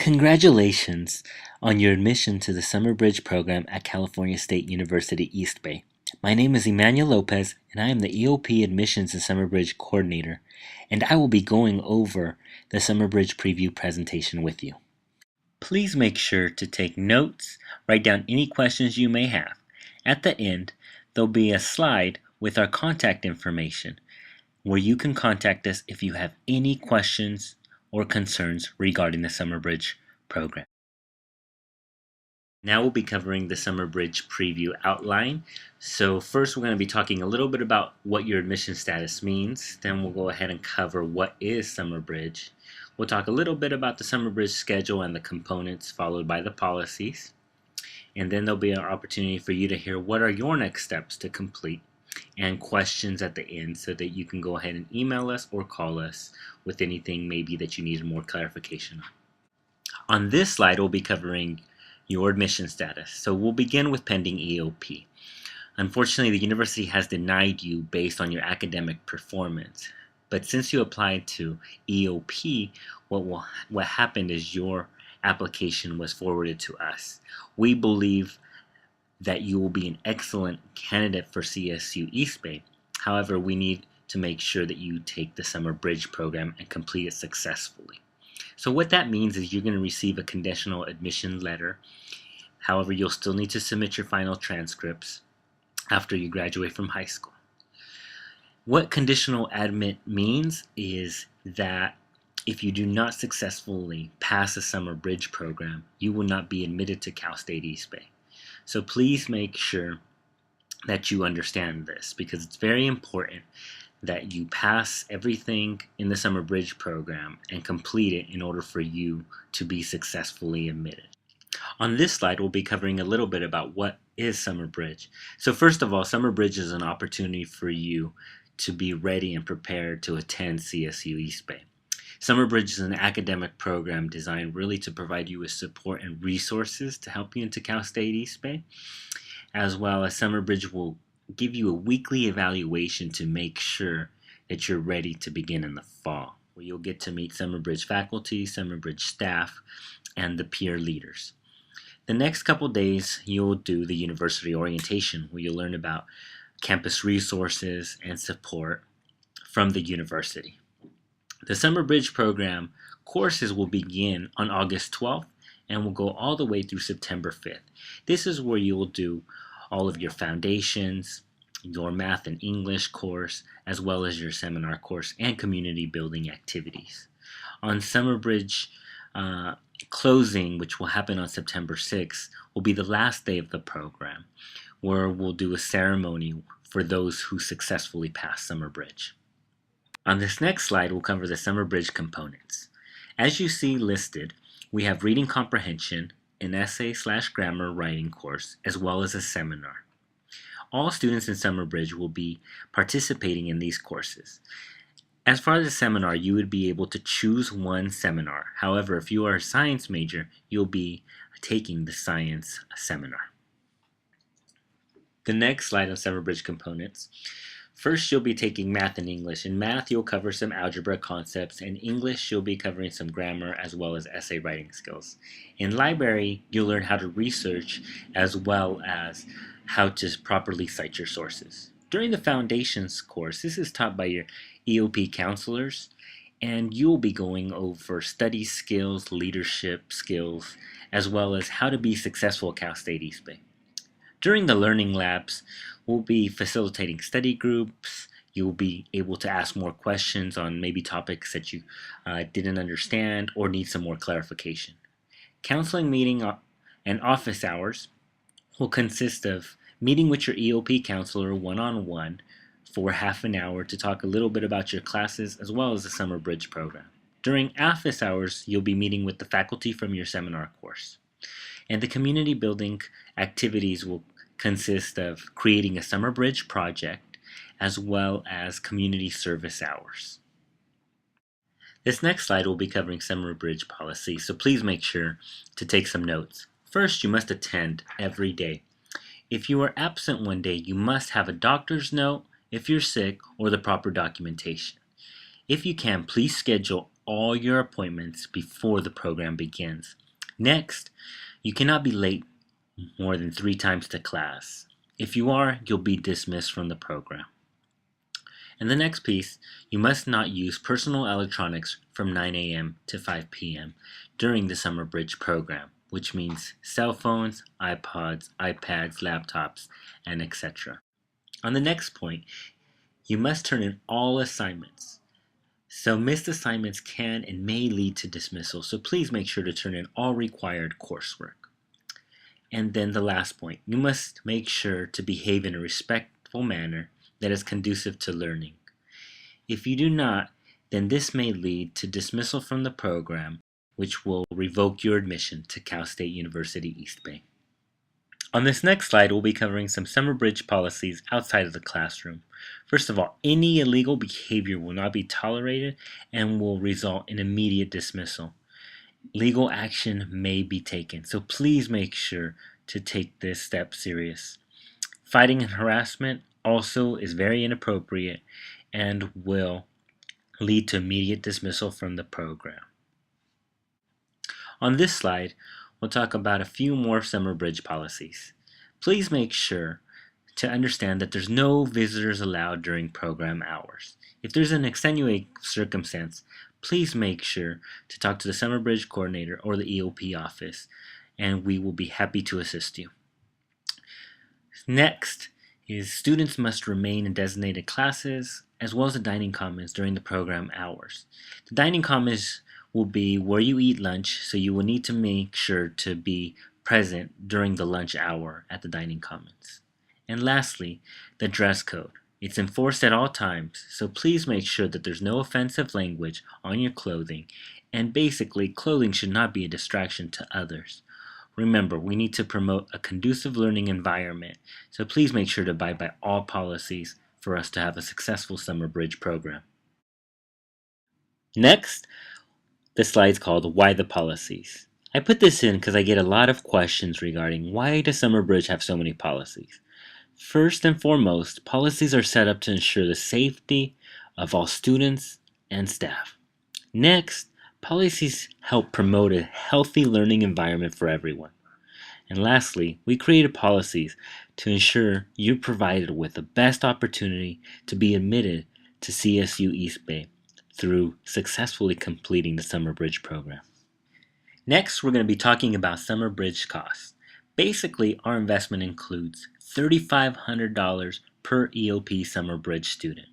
Congratulations on your admission to the Summer Bridge program at California State University East Bay. My name is Emmanuel Lopez, and I am the EOP Admissions and Summer Bridge Coordinator, and I will be going over the Summer Bridge preview presentation with you. Please make sure to take notes, write down any questions you may have. At the end, there'll be a slide with our contact information where you can contact us if you have any questions or concerns regarding the Summer Bridge program. Now we'll be covering the Summer Bridge preview outline. So first we're going to be talking a little bit about what your admission status means. Then we'll go ahead and cover what is Summer Bridge. We'll talk a little bit about the Summer Bridge schedule and the components, followed by the policies. And then there'll be an opportunity for you to hear what are your next steps to complete and questions at the end so that you can go ahead and email us or call us with anything maybe that you need more clarification on. On this slide, we'll be covering your admission status. So we'll begin with pending EOP. Unfortunately, the university has denied you based on your academic performance. But since you applied to EOP, what happened is your application was forwarded to us. We believe that you will be an excellent candidate for CSU East Bay. However, we need to make sure that you take the Summer Bridge program and complete it successfully. So what that means is you're going to receive a conditional admission letter. However, you'll still need to submit your final transcripts after you graduate from high school. What conditional admit means is that if you do not successfully pass the Summer Bridge program, you will not be admitted to Cal State East Bay. So please make sure that you understand this because it's very important that you pass everything in the Summer Bridge program and complete it in order for you to be successfully admitted. On this slide, we'll be covering a little bit about what is Summer Bridge. So first of all, Summer Bridge is an opportunity for you to be ready and prepared to attend CSU East Bay. Summer Bridge is an academic program designed really to provide you with support and resources to help you into Cal State East Bay, as well as Summer Bridge will give you a weekly evaluation to make sure that you're ready to begin in the fall, where you'll get to meet Summer Bridge faculty, Summer Bridge staff, and the peer leaders. The next couple days, you'll do the university orientation, where you'll learn about campus resources and support from the university. The Summer Bridge program courses will begin on August 12th and will go all the way through September 5th. This is where you will do all of your foundations, your math and English course, as well as your seminar course and community building activities. On Summer Bridge closing, which will happen on September 6th, will be the last day of the program, where we'll do a ceremony for those who successfully pass Summer Bridge. On this next slide, we'll cover the Summer Bridge components. As you see listed, we have reading comprehension, an essay/grammar writing course, as well as a seminar. All students in Summer Bridge will be participating in these courses. As far as the seminar, you would be able to choose one seminar. However, if you are a science major, you'll be taking the science seminar. The next slide on Summer Bridge components. First, you'll be taking math and English. In math, you'll cover some algebra concepts. In English, you'll be covering some grammar as well as essay writing skills. In library, you'll learn how to research as well as how to properly cite your sources. During the Foundations course, this is taught by your EOP counselors, and you'll be going over study skills, leadership skills, as well as how to be successful at Cal State East Bay. During the learning labs, we'll be facilitating study groups. You'll be able to ask more questions on maybe topics that you didn't understand or need some more clarification. Counseling meeting and office hours will consist of meeting with your EOP counselor one-on-one for half an hour to talk a little bit about your classes as well as the Summer Bridge program. During office hours, you'll be meeting with the faculty from your seminar course. And the community building activities will consist of creating a Summer Bridge project as well as community service hours. This next slide will be covering Summer Bridge policy, so please make sure to take some notes. First, you must attend every day. If you are absent one day, you must have a doctor's note if you're sick or the proper documentation. If you can, please schedule all your appointments before the program begins. Next, you cannot be late more than 3 times to class. If you are, you'll be dismissed from the program. And the next piece, you must not use personal electronics from 9 a.m. to 5 p.m. during the Summer Bridge program, which means cell phones, iPods, iPads, laptops, and etc. On the next point, you must turn in all assignments. So missed assignments can and may lead to dismissal, so please make sure to turn in all required coursework. And then the last point, you must make sure to behave in a respectful manner that is conducive to learning. If you do not, then this may lead to dismissal from the program, which will revoke your admission to Cal State University East Bay. On this next slide, we'll be covering some Summer Bridge policies outside of the classroom. First of all, any illegal behavior will not be tolerated and will result in immediate dismissal. Legal action may be taken, so please make sure to take this step serious. Fighting and harassment also is very inappropriate and will lead to immediate dismissal from the program. On this slide, we'll talk about a few more Summer Bridge policies. Please make sure to understand that there's no visitors allowed during program hours. If there's an extenuating circumstance, please make sure to talk to the Summer Bridge coordinator or the EOP office, and we will be happy to assist you. Next is students must remain in designated classes as well as the dining commons during the program hours. The dining commons will be where you eat lunch, so you will need to make sure to be present during the lunch hour at the dining commons. And lastly, the dress code. It's enforced at all times, so please make sure that there's no offensive language on your clothing, and basically clothing should not be a distraction to others. Remember, we need to promote a conducive learning environment, so please make sure to abide by all policies for us to have a successful Summer Bridge program. Next, the slide's called Why the Policies. I put this in because I get a lot of questions regarding why does Summer Bridge have so many policies. First and foremost, policies are set up to ensure the safety of all students and staff. Next, policies help promote a healthy learning environment for everyone. And lastly, we created policies to ensure you're provided with the best opportunity to be admitted to CSU East Bay through successfully completing the Summer Bridge program. Next, we're going to be talking about Summer Bridge costs. Basically, our investment includes $3,500 per EOP Summer Bridge student.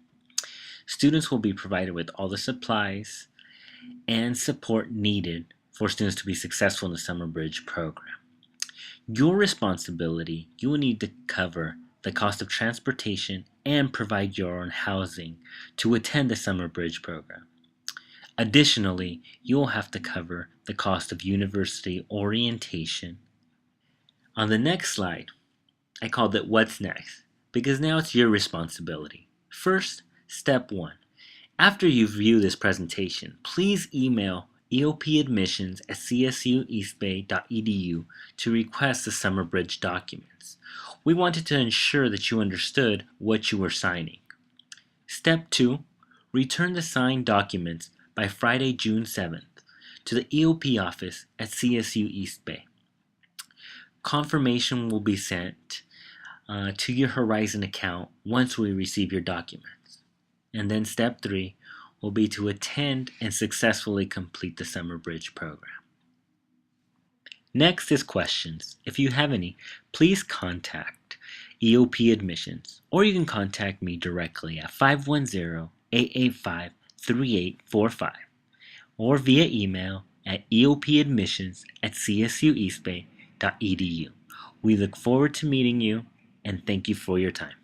Students will be provided with all the supplies and support needed for students to be successful in the Summer Bridge program. Your responsibility, you will need to cover the cost of transportation and provide your own housing to attend the Summer Bridge program. Additionally, you will have to cover the cost of university orientation. On the next slide, I called it What's Next, because now it's your responsibility. First, step 1. After you view this presentation, please email eopadmissions@csueastbay.edu to request the Summer Bridge documents. We wanted to ensure that you understood what you were signing. Step 2. Return the signed documents by Friday, June 7th to the EOP office at CSU East Bay. Confirmation will be sent to your Horizon account once we receive your documents. And then step 3 will be to attend and successfully complete the Summer Bridge program. Next is questions. If you have any, please contact EOP Admissions, or you can contact me directly at 510-885-3845 or via email at eopadmissions@csueastbay.edu. We look forward to meeting you, and thank you for your time.